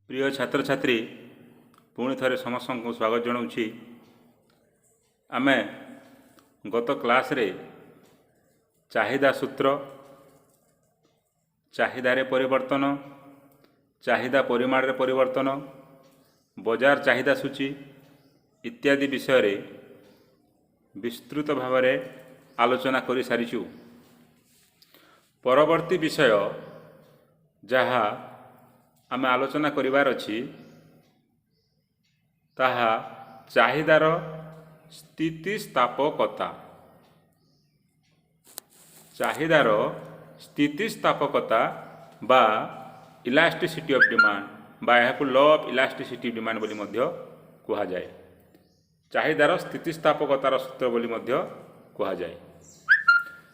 प्रिय छात्र छात्री पुणी थे समस्त को स्वागत जनाऊँगी। आमे गत क्लास रे चाहिदा सूत्र, चाहिदारे परिवर्तन, चाहिदा परिमाण रे परिवर्तन, बजार चाहिदा सूची इत्यादि विषय रे विस्तृत भाव में आलोचना कर सारीचु। परवर्ती विषय जहाँ आमे आलोचना करिवार अछि ताहा चाहिदार स्थितिस्थापकता। चाहिदार स्थितिस्थापकता बा इलास्टिसिटी ऑफ डिमांड बा यह लॉ ऑफ इलास्टिसिटी डिमांड बोली मध्य कहा जाए। चाहिदार स्थितिस्थापकतार सूत्र बोली मध्य कहा जाए।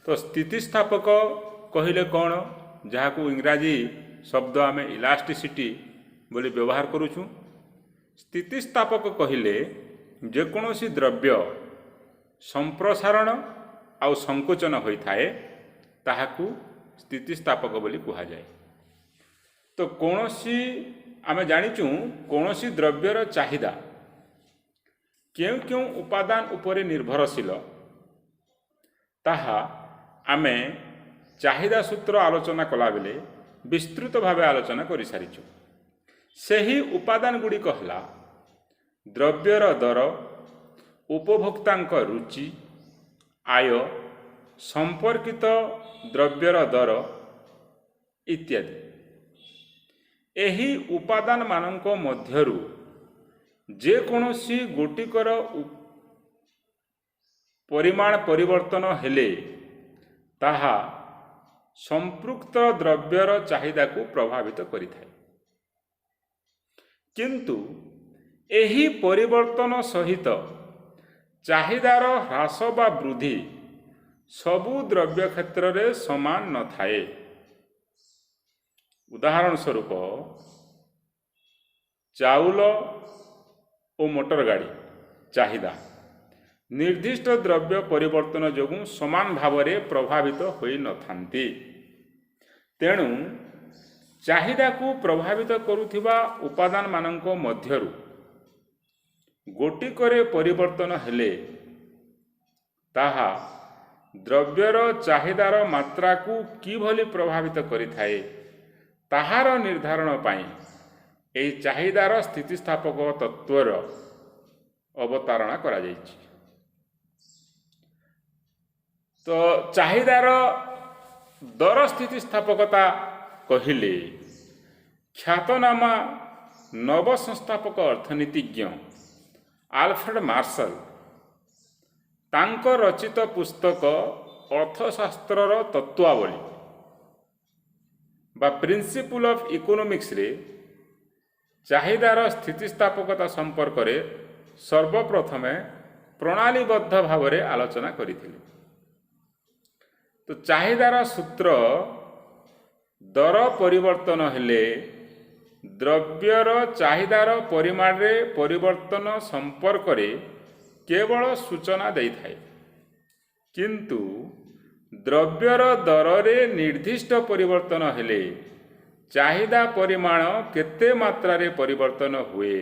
तो स्थितिस्थापक कहिले कौन, जहाँ को इंग्राजी शब्द आमे इलास्टिसिटी बोली व्यवहार करूछु। स्थितिस्थापक कहिले जेकोसी द्रव्य संप्रसारण आउ संकोचन होइथाए ताहाकू स्थितिस्थापक बोली कहा जाए। तो कोनोसी आमे जानिचु कोनोसी द्रव्यर चाहिदा क्यों क्यों उपादान उपरे निर्भरशील ताहा आमे चाहिदा सूत्र आलोचना कला बेले विस्तृत भाव आलोचना कर सारीचु। सही उपादान गुड़िक हला द्रव्यर दर, उपभोक्तांक रुचि, आय, संपर्कित द्रव्यर दर इत्यादि। एही उपादान मानक मध्यरु जे कोनोसी गोटिकर परिमाण परिवर्तन हेले ताहा संपृक्त द्रव्यर चाहिदा को प्रभावित करिथाए। किंतु एही परिवर्तन सहित चाहिदार ह्रास बा वृद्धि सबु द्रव्य क्षेत्र रे समान न थाए। उदाहरण स्वरूप चाउल और मोटर गाड़ी चाहिदा निर्दिष्ट द्रव्य परिवर्तन जोगु समान भाव में प्रभावित होई न थांती। तेणु चाहिदा को प्रभावित करुथिबा उपादान मानक मध्यरु गोटिकरे परिवर्तन हेले ताहा द्रव्यर चाहिदार मात्रा को किभली प्रभावित करिथाए ताहार निर्धारण पाई एही चाहिदार स्थितिस्थापक तत्वर अवतारणा करा जायछि। तो चाहिदार दर स्थितिस्थापकता कहिले ख्यातनामा नव संस्थापक अर्थनीतिज्ञ आल्फ्रेड मार्शल तांको रचित पुस्तक अर्थशास्त्रर तत्वावली बा प्रिंसिपल ऑफ इकोनॉमिक्स रे चाहिदार स्थितिस्थापकता संपर्क रे सर्वप्रथमे प्रणालीबद्ध भाव में आलोचना करिथिले। तो चाहिदार सूत्र दर परिवर्तन हेले द्रव्यर चाहिदार परिमाण रे परिवर्तन संपर्क रे केवल सूचना देइथाए, किंतु द्रव्यर दर रे निर्दिष्ट परिवर्तन हेले चाहिदा परिमाण केते मात्रा रे परिवर्तन हुए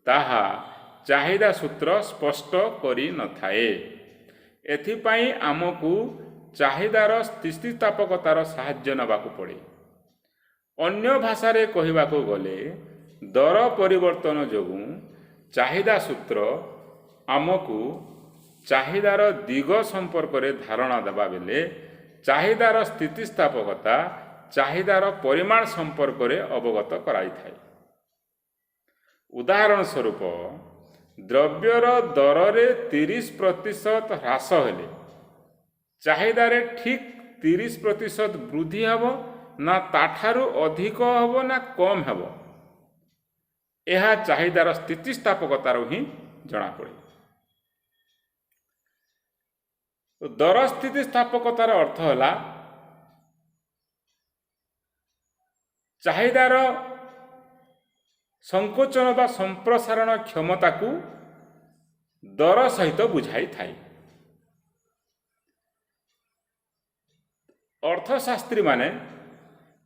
ताहा चाहिदा सूत्र स्पष्ट करी न थाए। एथिपाई आमकू चाहिदार स्थितिस्थापकतार साहाय्य नबाकू पड़े। अन्य भाषा रे कहिबाकू गले दर परिवर्तन जोगु चाहिदा सूत्र आमकू चाहिदार दिग संपर्क रे धारणा देबा बेले चाहिदार स्थितिस्थापकता चाहिदार परिमाण संपर्क रे अवगत कराई थाए। उदाहरण स्वरूप द्रव्यर दर रे 30% ह्रास हेले चाहिदारे ठीक 30% वृद्धि हेब ना ताठारु अधिक हेब ना कम हेब, यह चाहिदार स्थितिस्थापकतार ही जना पड़े। तो दर स्थितिस्थापकतार अर्थ है चाहिदार संकोचन बा संप्रसारण क्षमता को दर सहित बुझाई थाए। अर्थशास्त्री माने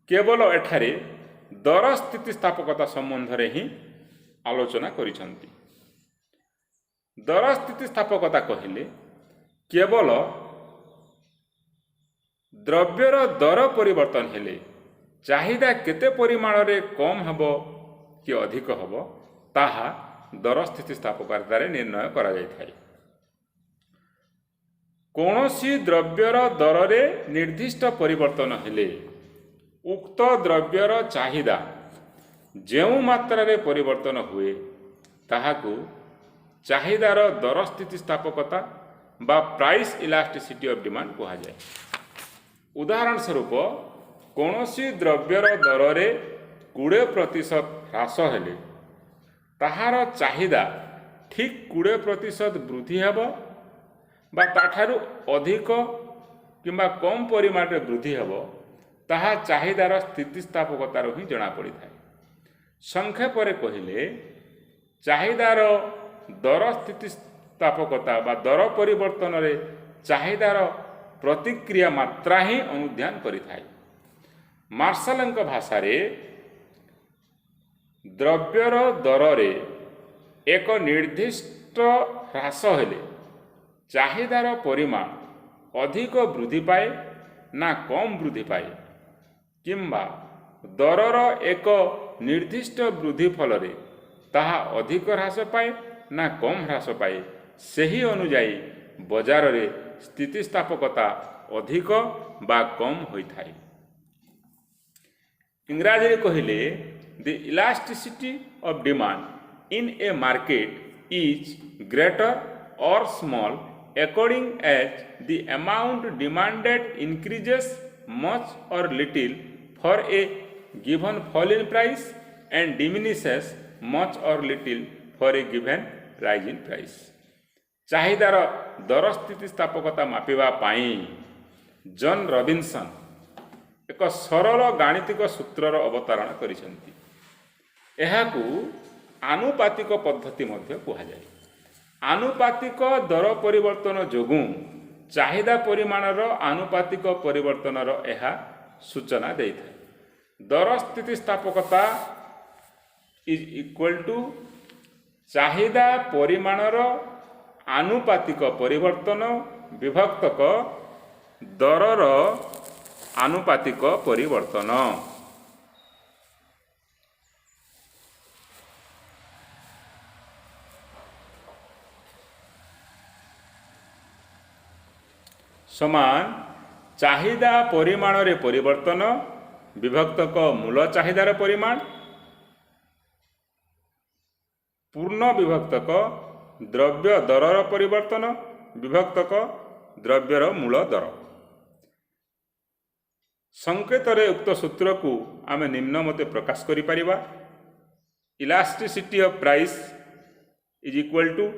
केवल एठारे दर स्थितिस्थापकता संबंध ही आलोचना करिसंती। दर स्थितिस्थापकता कहले केवल द्रव्यर दर परिवर्तन हेले चाहिदा केते परिमाण रे कम हबो कि अधिक हबो ताहा दर स्थितिस्थापकता रे निर्णय करा जाय थाए। कौनसी द्रव्यर दर रे निर्दिष्ट परिवर्तन हेले उक्त द्रव्यर चाहिदा जेउ मात्रा रे परिवर्तन हुए ताहाकू चाहिदार दर स्थितिस्थापकता बा प्राइस इलास्टिसिटी ऑफ डिमांड कहा जाए। उदाहरण स्वरूप कौनसी द्रव्यर दर रे 20% ह्रास हेले ताहार चाहिदा ठीक 20% वृद्धि हेब बा ताठारु अधिक किंबा कम परिमाण रे वृद्धि हेब ताहा चाहिदार स्थितिस्थापकतार ही जना पड़ी थाए। संक्षेप रे कहिले चाहिदार दर स्थितिस्थापकता बा दर परिवर्तन रे चाहिदार प्रतिक्रिया मात्रा ही अनुध्यान करि थाए। मार्शलଙ୍କ भाषारे द्रव्यर दर रे एक निर्दिष्ट ह्रास हेले चाहिदार परिमाण अधिक वृद्धि पाए ना कम वृद्धि पाए किंबा दरर एक निर्दिष्ट वृद्धि फल रे ताहा अधिक ह्रास पाए ना कम ह्रास पाए सही अनुजाई बजार रे स्थितिस्थापकता अधिक बा कम होई थाए। इंग्राजी कहले the elasticity of demand in A market is greater और small according as the amount demanded increases much or little for a given fall in price and diminishes much or little for a given rise in price। चाहिदार दर स्थितिस्थापकता मापिबा पाई Joan Robinson एक सरल गाणितिक सूत्रर अवतारण करिसंती। एहाकू आनुपातिक पद्धति मध्य कहा जाए। आनुपातिक दर परिवर्तन जोगु चाहिदा परिमाणर आनुपातिक परिवर्तनर एहा सूचना देइथाय। दर स्थितिस्थापकता इज इक्वल टू चाहिदा परिमाणर आनुपातिक परिवर्तन विभक्तक दरर आनुपातिक परिवर्तन। समान चाहिदा परिमाण रे परिवर्तन विभक्तक मूल चाहिदार परिमाण पूर्ण विभक्तक द्रव्य दरर परिवर्तन विभक्तक द्रव्यर मूल दर। संकेत रे उक्त सूत्र को आम निम्न मते प्रकाश करि परिबा। Elasticity of price is equal to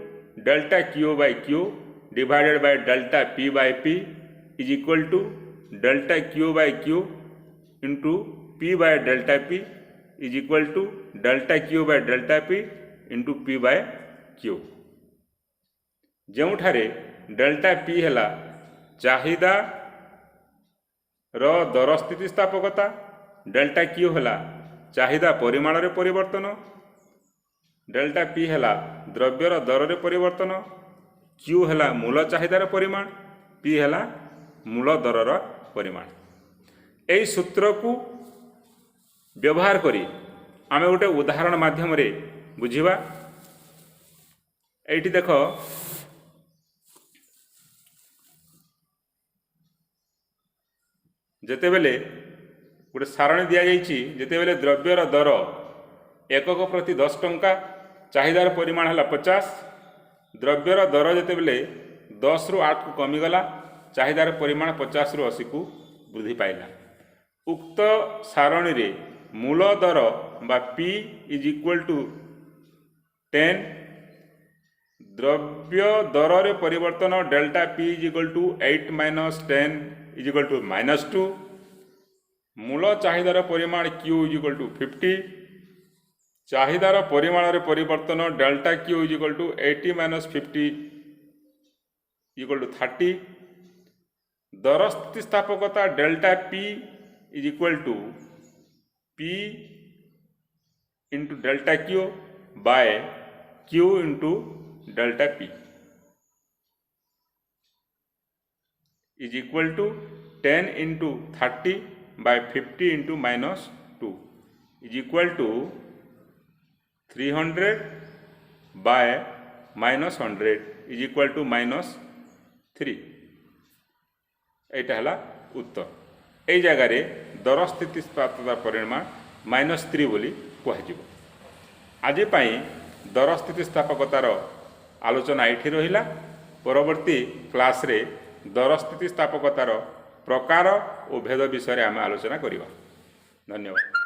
delta Q by Q divided by delta p by p is equal to delta q by q into p by delta p is equal to delta q by delta p into p by q। जोठारे delta p हैला चाहिदा रो दर स्थितिस्थापकता delta q हैला चाहिदा परिमाण रे परिवर्तन delta p हैला द्रव्यर दर रे परिवर्तन Q हैला मूल चाहिदार परिमाण P हैला मूल दरर परिमाण। एई सूत्र को व्यवहार करी आमे गोटे उदाहरण माध्यम रे बुझिबा। एठी देख जेतेबेले गोटे सारणी दिया जाइछि जेतेबेले द्रव्यर दर एकक प्रति 10 टंका चाहिदार परिमाण हैला 50 द्रव्यर दर जेतेबेले 10 रु 8 को कमीगला चाहिदार परिमाण 50 रु 80 को वृद्धि पाइला। उक्त सारणी रे मूल दर बा P इज इक्वल टू 10 द्रव्य दर रे परिवर्तन delta P is equal to 8 minus 10 is equal to -2 मूल चाहिदार परिमाण Q इज इक्वल टू 50 चाहिदार परिमाण रे परिवर्तन delta Q is equal to 80 minus 50 equal to 30 दर स्थितिस्थापकता delta P is equal to P into delta Q by Q into delta P is equal to 10 into 30 by 50 into -2 is equal to 300 bye -100 is equal to -3 यहाँ है उत्तर। यही जगार दर स्थितिस्थिपकतार परिमाण -3 बोली कह आज दर स्थितिस्थिपकतार आलोचना ये रहिला। परवर्ती क्लास रे दर स्थितिस्थिपकतार प्रकार और भेद विषय आम आलोचना करिबा। धन्यवाद।